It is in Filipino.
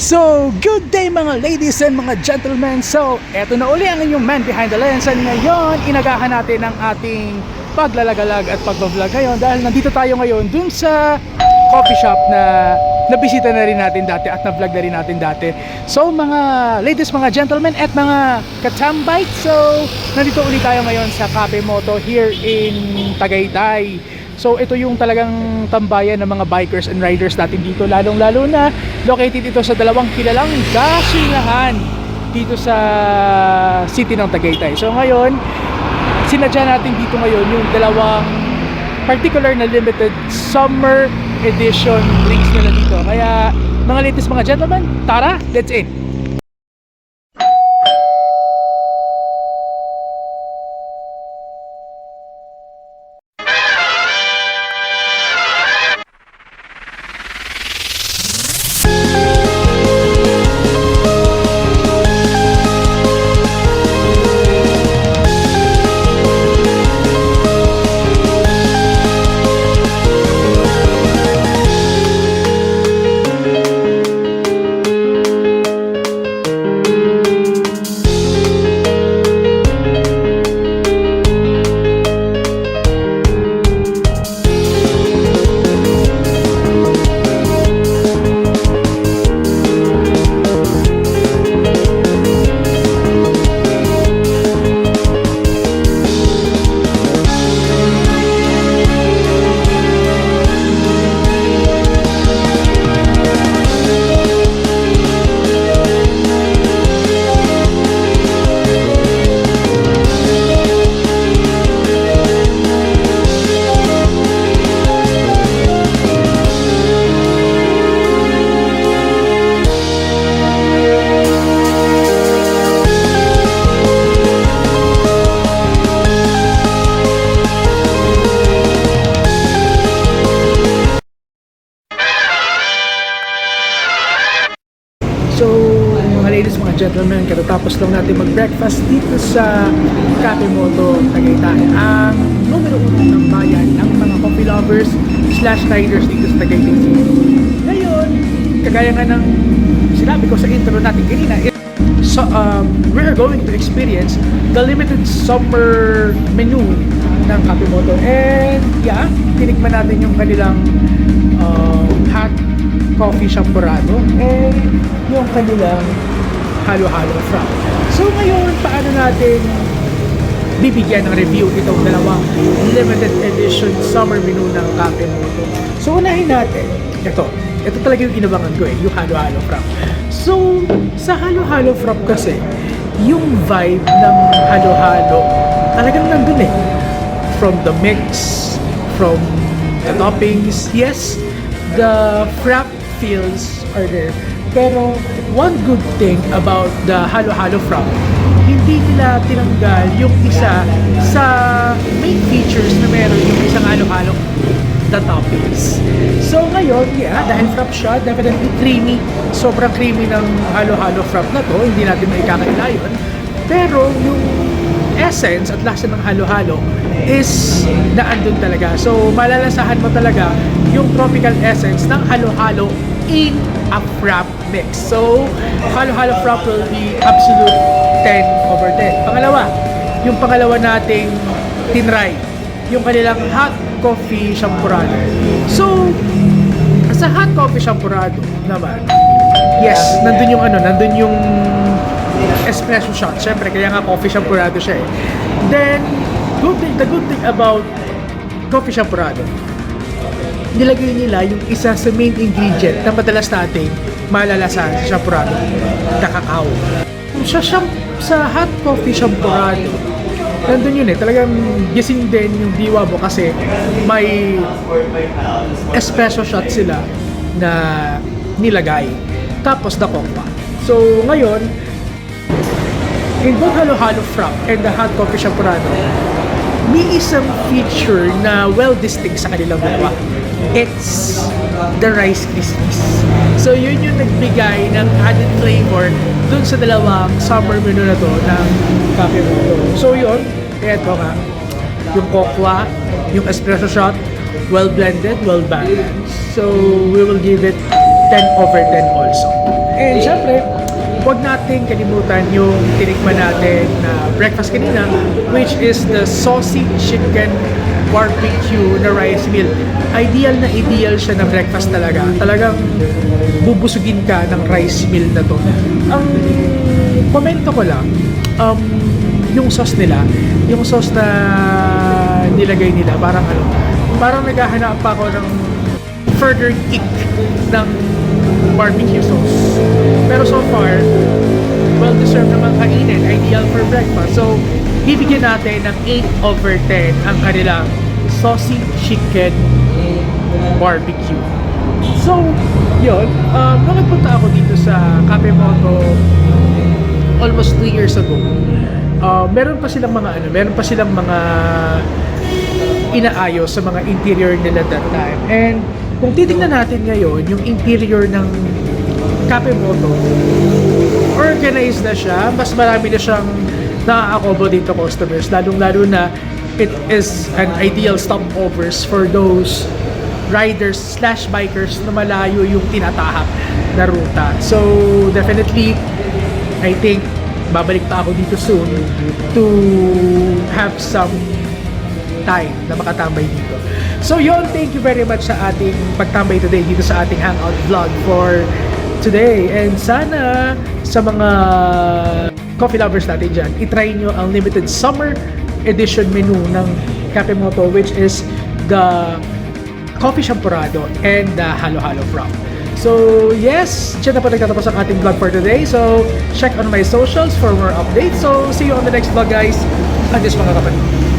So, good day mga ladies and mga gentlemen. So, eto na uli ang inyong man behind the lens. And ngayon, inagahan natin ang ating paglalagalag at pagbablog ngayon dahil nandito tayo ngayon dun sa coffee shop na nabisita na rin natin dati at na-vlog na rin natin dati. So, mga ladies, mga gentlemen at mga katambite, so, nandito ulit tayo ngayon sa Cafe Moto here in Tagaytay. So ito yung talagang tambayan ng mga bikers and riders natin dito, lalong-lalo na located ito sa dalawang kilalang gasinahan dito sa city ng Tagaytay. So ngayon, sinadya natin dito ngayon yung dalawang particular na limited summer edition drinks nila dito. Kaya mga ladies, mga gentlemen, tara, let's in! So, mga ladies, mga gentlemen, katatapos lang natin mag-breakfast dito sa Cafe Moto Tagaytay, ang numero 1 ng bayan ng mga coffee lovers / riders dito sa Tagaytay City. Ngayon, kagaya nga ng sinabi ko sa intro natin kanina, so, we're going to experience the limited summer menu ng Cafe Moto. And yeah, tinikman natin yung kanilang hot coffee champorado and yung kanilang halo-halo frap. So ngayon, paano natin bibigyan ng review itong dalawang limited edition summer menu ng Cafe Moto? So unahin natin, ito talaga yung inabangan ko yung halo-halo frap. So sa halo-halo frap kasi, yung vibe ng halo-halo talagang nandun from the mix, from the toppings, yes, the frap feels are there. Pero one good thing about the halo-halo frap, hindi nila tinanggal yung isa sa main features na meron yung isang halo-halo, the toppings. So ngayon, yeah, dahil frap siya, definitely creamy. Sobrang creamy ng halo-halo frap na to, hindi natin maikakaila yun. Pero yung essence at lasa ng halo-halo is naandun talaga. So malalasahan mo talaga yung tropical essence ng halo-halo in a frap mix. So halo-halo frap will be absolute 10/10. Pangalawa, yung pangalawa nating tinry, yung kanilang hot coffee champorado. So sa hot coffee champorado naman, yes, nandun yung espresso shot. Siyempre, kaya nga coffee champorado siya Then, the good thing about coffee champorado, nilagay nila yung isa sa main ingredient na madalas nating malalasahan sa champorado, na cacao. Sa hot coffee champorado, nandun yun talagang gising din yung diwa mo kasi may espresso shot sila na nilagay. Tapos dakok pa. So, ngayon, in both halo-halo frap and the hot coffee champorado, may isang feature na well-distinct sa kanilang dalawa. It's the Rice Krispies. So yun yung nagbigay ng added flavor dun sa dalawang summer menu na to ng Cafe Moto. So yun, eto nga, yung cocoa, yung espresso shot, well blended, well balanced. So we will give it 10/10 also. And syempre, huwag natin kalimutan yung tinikman natin na breakfast kanina, which is the saucy chicken barbecue na rice meal. Ideal na ideal siya na breakfast talaga. Talagang bubusugin ka ng rice meal na to. Ang komento ko lang, yung sauce nila, yung sauce na nilagay nila, parang naghahanap pa ako ng further kick ng barbecue sauce. Pero so far, well-deserved naman kainin, ideal for breakfast. So, bibigyan natin ng 8/10 ang kanilang saucy chicken barbecue. So, yun, nung nagpunta ako dito sa Cafe Moto almost 2 years ago, meron pa silang mga inaayos sa mga interior nila that time. And kung titingnan natin ngayon, yung interior ng Cafe Moto, organized na siya, mas marami na siyang na-accommodate to customers, lalong-lalo na it is an ideal stopovers for those riders/bikers na malayo yung tinatahak na ruta. So, definitely, I think, babalik pa ako dito soon to have some time na makatambay dito. So yun, thank you very much sa ating pagtambay today dito sa ating hangout vlog for today. And sana sa mga coffee lovers natin dyan, itry nyo ang limited summer edition menu ng Cafe Moto, which is the coffee champurrado and the halo-halo frap. So yes, dyan na po nagtatapos ang ating vlog for today. So check on my socials for more updates. So see you on the next vlog, guys. Adios mga kapatid.